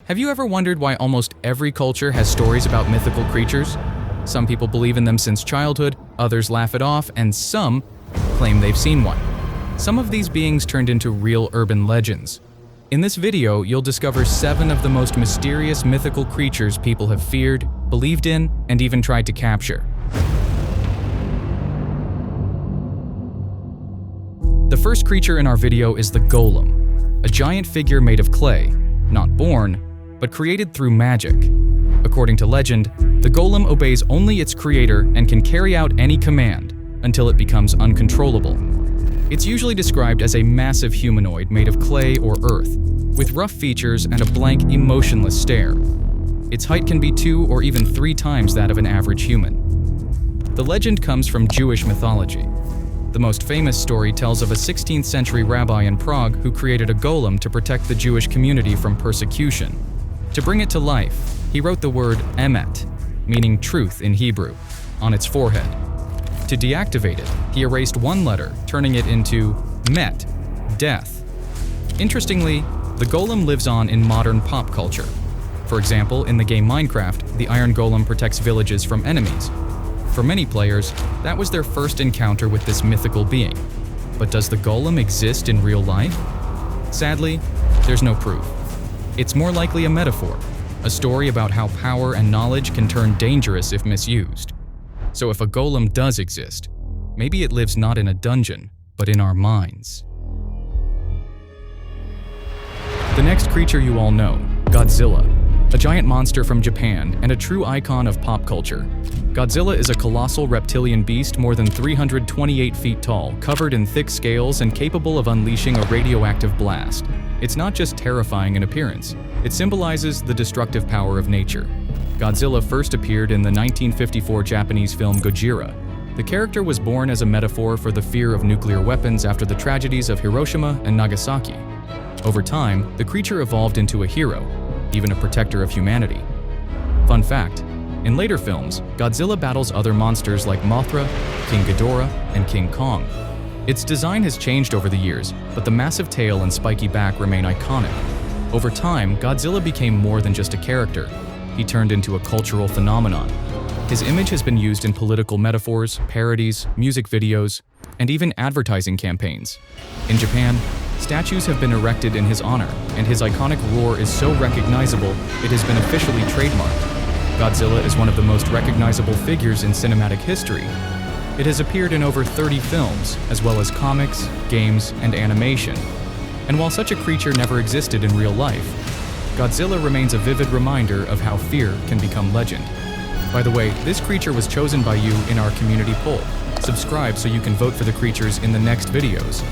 Have you ever wondered why almost every culture has stories about mythical creatures? Some people believe in them since childhood, others laugh it off, and some claim they've seen one. Some of these beings turned into real urban legends. In this video, you'll discover 7 of the most mysterious mythical creatures people have feared, believed in, and even tried to capture. The first creature in our video is the Golem, a giant figure made of clay, not born, but created through magic. According to legend, the Golem obeys only its creator and can carry out any command until it becomes uncontrollable. It's usually described as a massive humanoid made of clay or earth, with rough features and a blank, emotionless stare. Its height can be 2 or even 3 times that of an average human. The legend comes from Jewish mythology. The most famous story tells of a 16th century rabbi in Prague who created a golem to protect the Jewish community from persecution. To bring it to life, he wrote the word emet, meaning truth in Hebrew, on its forehead. To deactivate it, he erased one letter, turning it into met, death. Interestingly, the golem lives on in modern pop culture. For example, in the game Minecraft, the Iron Golem protects villages from enemies. For many players, that was their first encounter with this mythical being. But does the golem exist in real life? Sadly, there's no proof. It's more likely a metaphor, a story about how power and knowledge can turn dangerous if misused. So if a golem does exist, maybe it lives not in a dungeon, but in our minds. The next creature you all know, Godzilla, a giant monster from Japan and a true icon of pop culture. Godzilla is a colossal reptilian beast more than 328 feet tall, covered in thick scales and capable of unleashing a radioactive blast. It's not just terrifying in appearance, it symbolizes the destructive power of nature. Godzilla first appeared in the 1954 Japanese film Gojira. The character was born as a metaphor for the fear of nuclear weapons after the tragedies of Hiroshima and Nagasaki. Over time, the creature evolved into a hero, even a protector of humanity. Fun fact, in later films, Godzilla battles other monsters like Mothra, King Ghidorah, and King Kong. Its design has changed over the years, but the massive tail and spiky back remain iconic. Over time, Godzilla became more than just a character. He turned into a cultural phenomenon. His image has been used in political metaphors, parodies, music videos, and even advertising campaigns. In Japan, statues have been erected in his honor, and his iconic roar is so recognizable it has been officially trademarked. Godzilla is one of the most recognizable figures in cinematic history. It has appeared in over 30 films, as well as comics, games, and animation. And while such a creature never existed in real life, Godzilla remains a vivid reminder of how fear can become legend. By the way, this creature was chosen by you in our community poll. Subscribe so you can vote for the creatures in the next videos.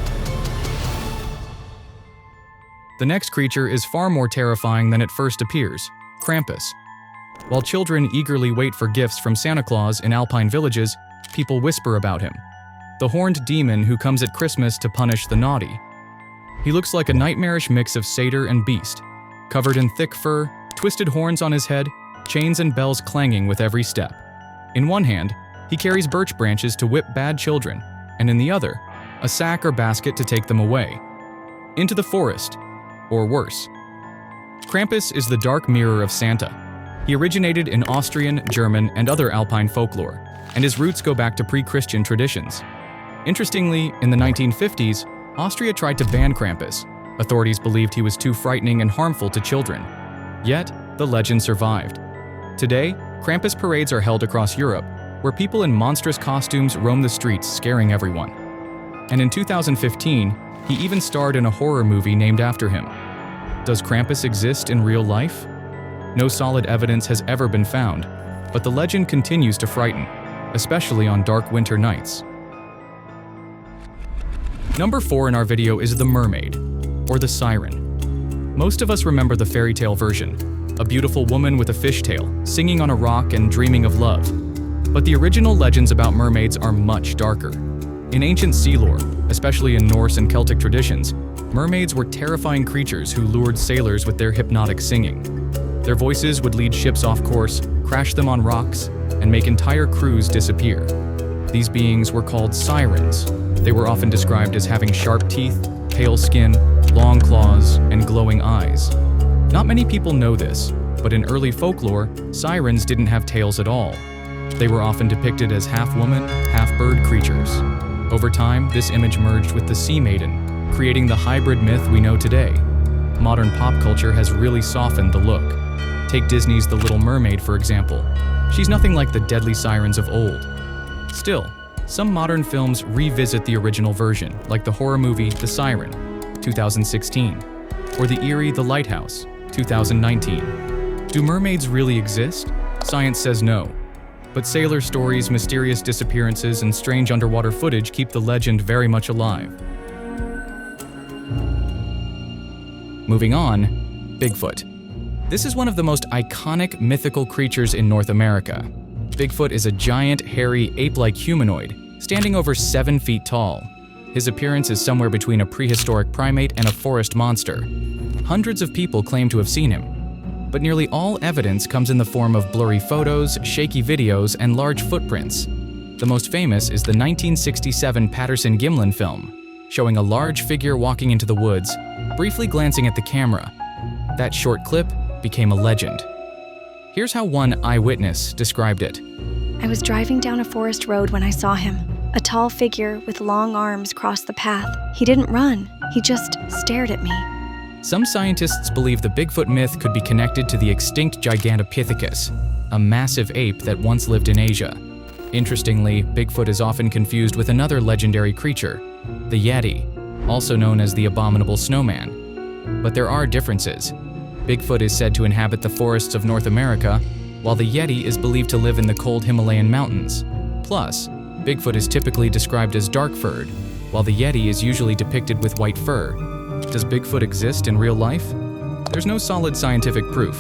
The next creature is far more terrifying than it first appears, Krampus. While children eagerly wait for gifts from Santa Claus in alpine villages, people whisper about him. The horned demon who comes at Christmas to punish the naughty. He looks like a nightmarish mix of satyr and beast, covered in thick fur, twisted horns on his head, chains and bells clanging with every step. In one hand, he carries birch branches to whip bad children, and in the other, a sack or basket to take them away. Into the forest, or worse. Krampus is the dark mirror of Santa. He originated in Austrian, German, and other alpine folklore, and his roots go back to pre-Christian traditions. Interestingly, in the 1950s, Austria tried to ban Krampus. Authorities believed he was too frightening and harmful to children. Yet, the legend survived. Today, Krampus parades are held across Europe, where people in monstrous costumes roam the streets, scaring everyone. And in 2015, he even starred in a horror movie named after him. Does Krampus exist in real life? No solid evidence has ever been found, but the legend continues to frighten, especially on dark winter nights. Number 4 in our video is the mermaid, or the siren. Most of us remember the fairy tale version, a beautiful woman with a fishtail, singing on a rock and dreaming of love. But the original legends about mermaids are much darker. In ancient sea lore, especially in Norse and Celtic traditions, mermaids were terrifying creatures who lured sailors with their hypnotic singing. Their voices would lead ships off course, crash them on rocks, and make entire crews disappear. These beings were called sirens. They were often described as having sharp teeth, pale skin, long claws, and glowing eyes. Not many people know this, but in early folklore, sirens didn't have tails at all. They were often depicted as half-woman, half-bird creatures. Over time, this image merged with the sea maiden, creating the hybrid myth we know today. Modern pop culture has really softened the look. Take Disney's The Little Mermaid, for example. She's nothing like the deadly sirens of old. Still, some modern films revisit the original version, like the horror movie The Siren, 2016, or the eerie The Lighthouse, 2019. Do mermaids really exist? Science says no. But sailor stories, mysterious disappearances, and strange underwater footage keep the legend very much alive. Moving on, Bigfoot. This is one of the most iconic mythical creatures in North America. Bigfoot is a giant, hairy, ape-like humanoid, standing over 7 feet tall. His appearance is somewhere between a prehistoric primate and a forest monster. Hundreds of people claim to have seen him, but nearly all evidence comes in the form of blurry photos, shaky videos, and large footprints. The most famous is the 1967 Patterson-Gimlin film, showing a large figure walking into the woods, briefly glancing at the camera. That short clip became a legend. Here's how one eyewitness described it. I was driving down a forest road when I saw him. A tall figure with long arms crossed the path. He didn't run, he just stared at me. Some scientists believe the Bigfoot myth could be connected to the extinct Gigantopithecus, a massive ape that once lived in Asia. Interestingly, Bigfoot is often confused with another legendary creature, the Yeti, also known as the Abominable Snowman. But there are differences. Bigfoot is said to inhabit the forests of North America, while the Yeti is believed to live in the cold Himalayan mountains. Plus, Bigfoot is typically described as dark-furred, while the Yeti is usually depicted with white fur. Does Bigfoot exist in real life? There's no solid scientific proof,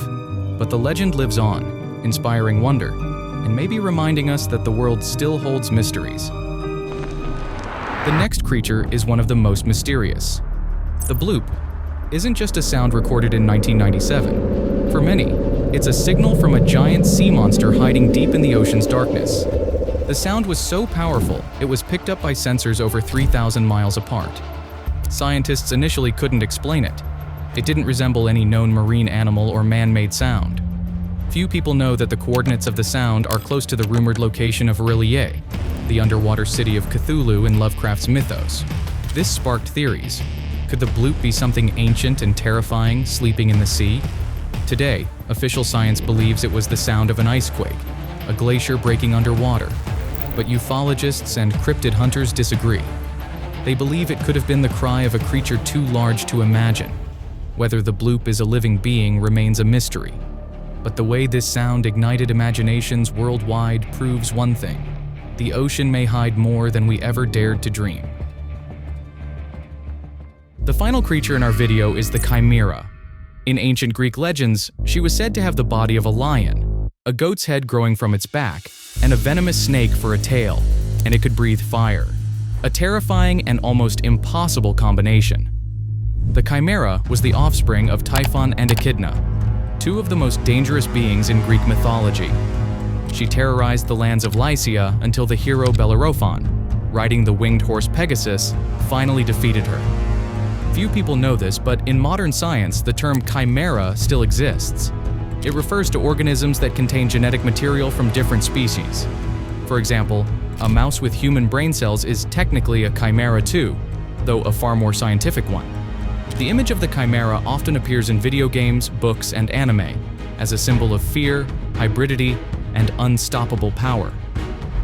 but the legend lives on, inspiring wonder, and maybe reminding us that the world still holds mysteries. The next creature is one of the most mysterious. The bloop isn't just a sound recorded in 1997. For many, it's a signal from a giant sea monster hiding deep in the ocean's darkness. The sound was so powerful, it was picked up by sensors over 3,000 miles apart. Scientists initially couldn't explain it. It didn't resemble any known marine animal or man-made sound. Few people know that the coordinates of the sound are close to the rumored location of R'lyeh, the underwater city of Cthulhu in Lovecraft's mythos. This sparked theories. Could the bloop be something ancient and terrifying sleeping in the sea? Today, official science believes it was the sound of an ice quake, a glacier breaking underwater. But ufologists and cryptid hunters disagree. They believe it could have been the cry of a creature too large to imagine. Whether the bloop is a living being remains a mystery. But the way this sound ignited imaginations worldwide proves one thing: the ocean may hide more than we ever dared to dream. The final creature in our video is the Chimera. In ancient Greek legends, she was said to have the body of a lion, a goat's head growing from its back, and a venomous snake for a tail, and it could breathe fire. A terrifying and almost impossible combination. The Chimera was the offspring of Typhon and Echidna, two of the most dangerous beings in Greek mythology. She terrorized the lands of Lycia until the hero Bellerophon, riding the winged horse Pegasus, finally defeated her. Few people know this, but in modern science, the term chimera still exists. It refers to organisms that contain genetic material from different species. For example, a mouse with human brain cells is technically a chimera too, though a far more scientific one. The image of the chimera often appears in video games, books, and anime as a symbol of fear, hybridity, and unstoppable power.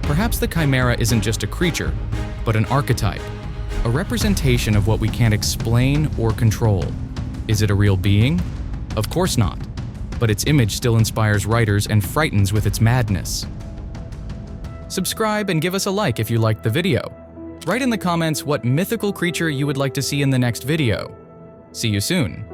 Perhaps the chimera isn't just a creature, but an archetype. A representation of what we can't explain or control. Is it a real being? Of course not, but its image still inspires writers and frightens with its madness. Subscribe and give us a like if you liked the video. Write in the comments what mythical creature you would like to see in the next video. See you soon.